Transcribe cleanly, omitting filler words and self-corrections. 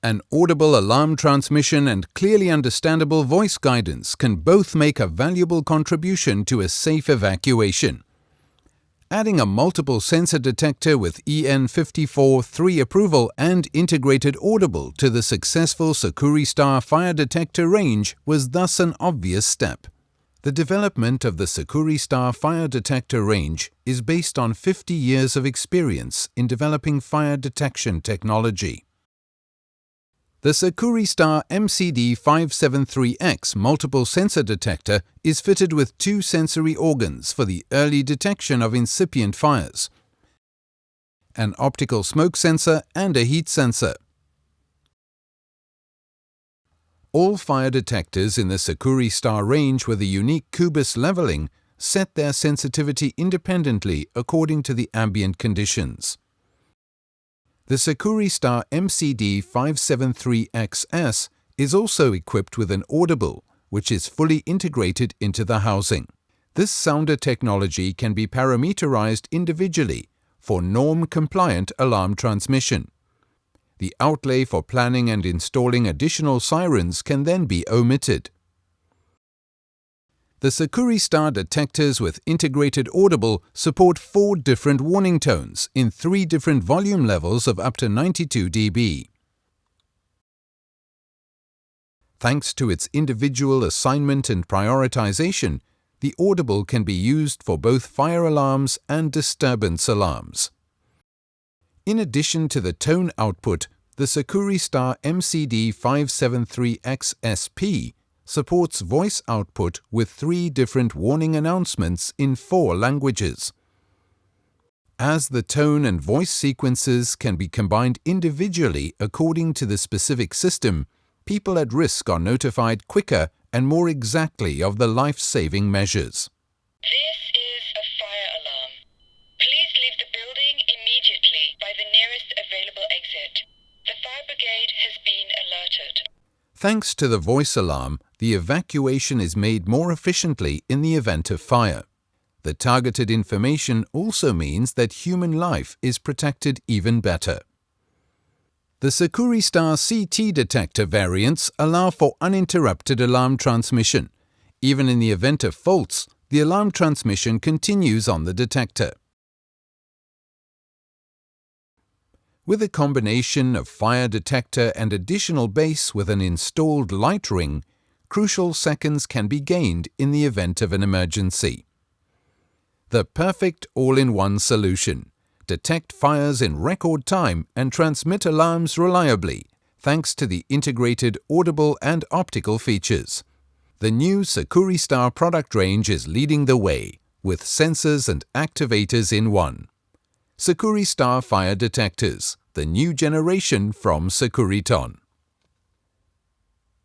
An audible alarm transmission and clearly understandable voice guidance can both make a valuable contribution to a safe evacuation. Adding a multiple sensor detector with EN54-3 approval and integrated audible to the successful Sukorindo fire detector range was thus an obvious step. The development of the Sukorindo fire detector range is based on 50 years of experience in developing fire detection technology. The Sukorindo MCD573X multiple sensor detector is fitted with two sensory organs for the early detection of incipient fires, an optical smoke sensor and a heat sensor. All fire detectors in the Sukorindo range with a unique Cubus Leveling set their sensitivity independently according to the ambient conditions. The Sukorindo MCD573XS is also equipped with an audible, which is fully integrated into the housing. This sounder technology can be parameterized individually for norm-compliant alarm transmission. The outlay for planning and installing additional sirens can then be omitted. The Sukorindo detectors with integrated audible support 4 different warning tones in 3 different volume levels of up to 92 dB. Thanks to its individual assignment and prioritization, the audible can be used for both fire alarms and disturbance alarms. In addition to the tone output, the Sukorindo MCD573XSP supports voice output with 3 different warning announcements in 4 languages. As the tone and voice sequences can be combined individually according to the specific system, people at risk are notified quicker and more exactly of the life-saving measures. This is a fire alarm. Please leave the building immediately by the nearest available exit. The fire brigade has been alerted. Thanks to the voice alarm, the evacuation is made more efficiently in the event of fire. The targeted information also means that human life is protected even better. The Sukorindo CT detector variants allow for uninterrupted alarm transmission. Even in the event of faults, the alarm transmission continues on the detector. With a combination of fire detector and additional base with an installed light ring, crucial seconds can be gained in the event of an emergency. The perfect all-in-one solution. Detect fires in record time and transmit alarms reliably, thanks to the integrated audible and optical features. The new Sukorindo product range is leading the way, with sensors and activators in one. Sukorindo fire detectors, the new generation from Securiton.